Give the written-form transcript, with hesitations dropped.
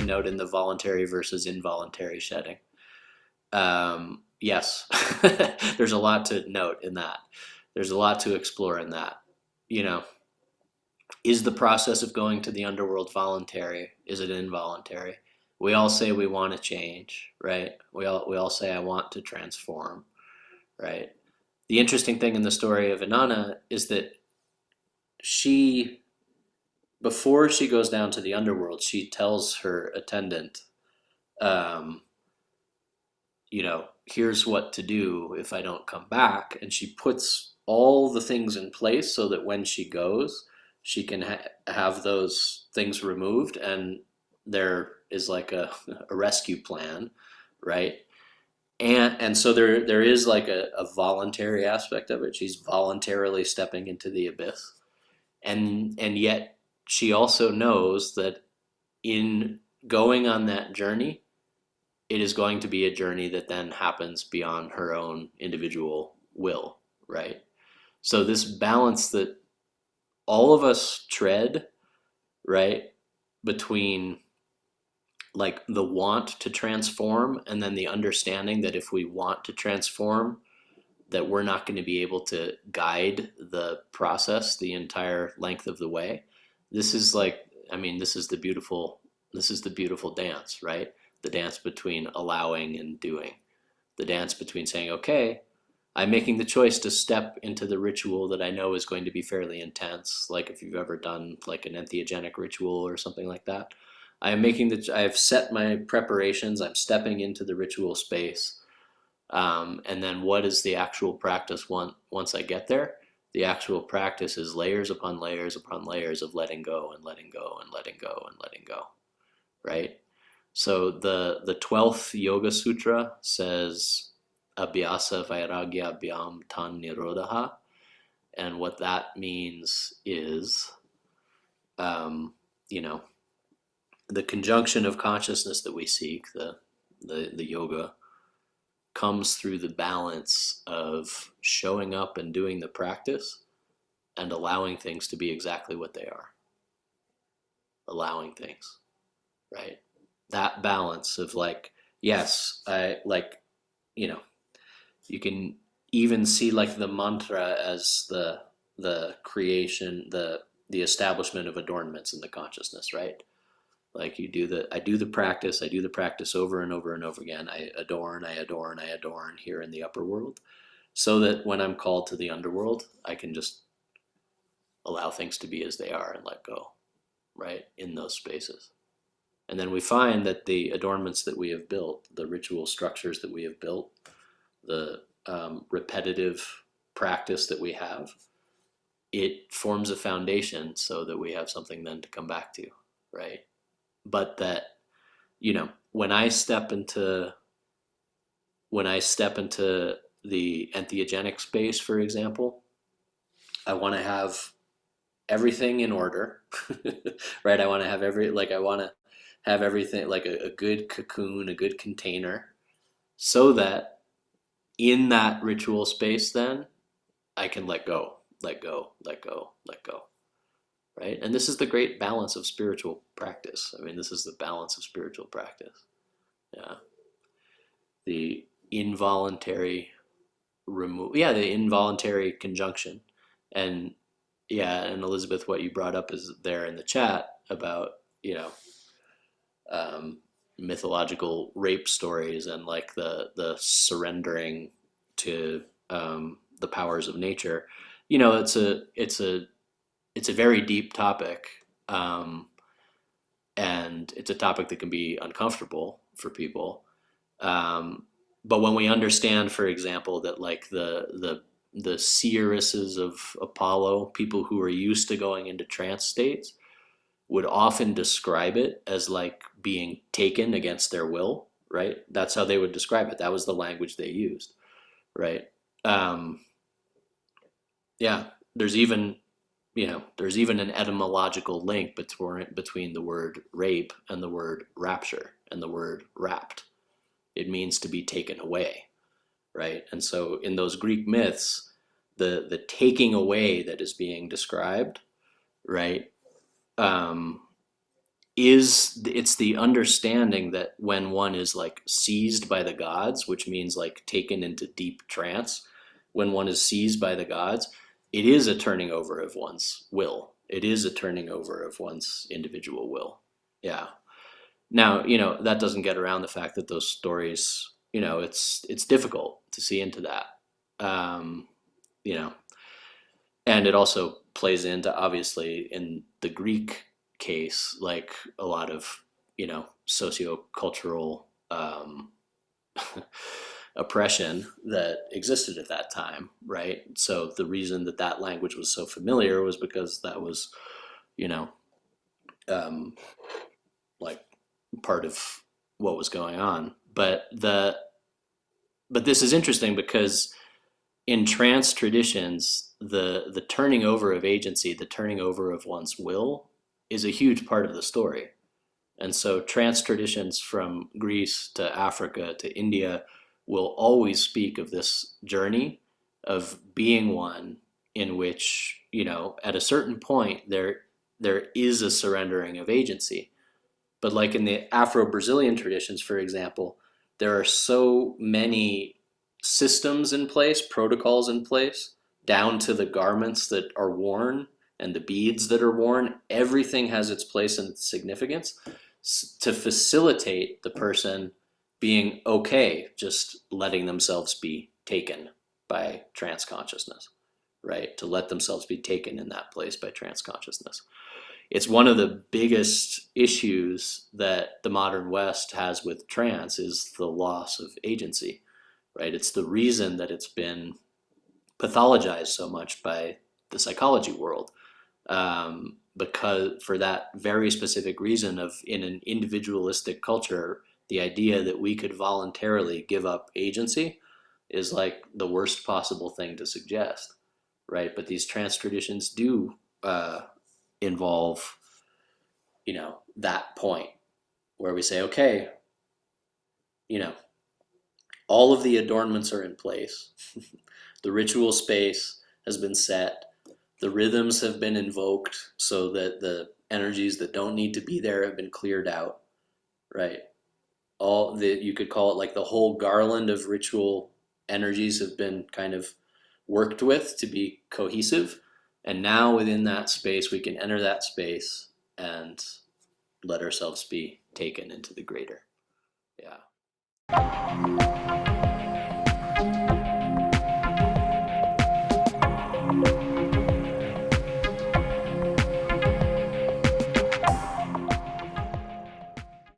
note in the voluntary versus involuntary shedding. Yes, there's a lot to note in that. There's a lot to explore in that. You know, is the process of going to the underworld voluntary? Is it involuntary? We all say we want to change, right? We all say I want to transform, right? The interesting thing in the story of Inanna is that she, before she goes down to the underworld, she tells her attendant, um, here's what to do if I don't come back. And she puts all the things in place so that when she goes, she can have those things removed. And there is like a rescue plan, right? And so there is like a voluntary aspect of it. She's voluntarily stepping into the abyss. And yet she also knows that in going on that journey, it is going to be a journey that then happens beyond her own individual will, right? So this balance that all of us tread, right, between like the want to transform and then the understanding that if we want to transform, that we're not going to be able to guide the process the entire length of the way. This is like, I mean, this is the beautiful dance, right? The dance between allowing and doing. The dance between saying, okay, I'm making the choice to step into the ritual that I know is going to be fairly intense. Like if you've ever done like an entheogenic ritual or something like that. I have set my preparations. I'm stepping into the ritual space. And then what is the actual practice once I get there? The actual practice is layers upon layers upon layers of letting go and letting go and letting go and letting go, right? So the 12th Yoga Sutra says Abhyasa Vairagya Abhyam Tan Nirodha. And what that means is, um, you know, the conjunction of consciousness that we seek, the yoga, comes through the balance of showing up and doing the practice and allowing things to be exactly what they are. Allowing things, right? That balance of like, yes, I like, you know, you can even see like the mantra as the creation, the establishment of adornments in the consciousness, right? Like I do the practice over and over and over again. I adorn, I adorn, I adorn here in the upper world, so that when I'm called to the underworld, I can just allow things to be as they are and let go, right? In those spaces. And then we find that the adornments that we have built, the ritual structures that we have built, the repetitive practice that we have, it forms a foundation so that we have something then to come back to, right? But that, when I step into the entheogenic space, for example, I want to have everything in order, right? I want to have everything like a good cocoon, a good container, so that in that ritual space, then I can let go, let go, let go, let go, right? And this is the great balance of spiritual practice. I mean, this is the balance of spiritual practice. Yeah. The involuntary the involuntary conjunction. And yeah, and Elizabeth, what you brought up is there in the chat about, um, mythological rape stories and like the surrendering to the powers of nature. It's a very deep topic, um, and it's a topic that can be uncomfortable for people. Um, but when we understand, for example, that like the seeresses of Apollo, people who are used to going into trance states, would often describe it as like being taken against their will, right? That's how they would describe it. That was the language they used, right? Um, yeah, there's even there's even an etymological link between the word rape and the word rapture and the word rapt. It means to be taken away, right? And so in those Greek myths, the taking away that is being described, right, um, it's the understanding that when one is like seized by the gods, which means like taken into deep trance, when one is seized by the gods, it is a turning over of one's will. It is a turning over of one's individual will. Yeah. Now, that doesn't get around the fact that those stories, it's difficult to see into that. Um, you know, and it also plays into, obviously, in the Greek case, like a lot of sociocultural oppression that existed at that time, right? So the reason that that language was so familiar was because that was, you know um, like part of what was going on. But this is interesting because in trance traditions, the turning over of agency, the turning over of one's will, is a huge part of the story. And so trance traditions from Greece to Africa to India will always speak of this journey of being one in which, at a certain point, there is a surrendering of agency. But like in the Afro-Brazilian traditions, for example, there are so many systems in place, protocols in place, down to the garments that are worn and the beads that are worn. Everything has its place and its significance to facilitate the person being okay just letting themselves be taken by trance consciousness, right? To let themselves be taken in that place by trance consciousness. It's one of the biggest issues that the modern West has with trance is the loss of agency, right? It's the reason that it's been pathologized so much by the psychology world, because for that very specific reason of, in an individualistic culture, the idea that we could voluntarily give up agency is like the worst possible thing to suggest, right? But these trance traditions do involve, that point where we say, okay, you know, all of the adornments are in place. The ritual space has been set. The rhythms have been invoked so that the energies that don't need to be there have been cleared out, right? You could call it like the whole garland of ritual energies have been kind of worked with to be cohesive. And now within that space, we can enter that space and let ourselves be taken into the greater. Yeah.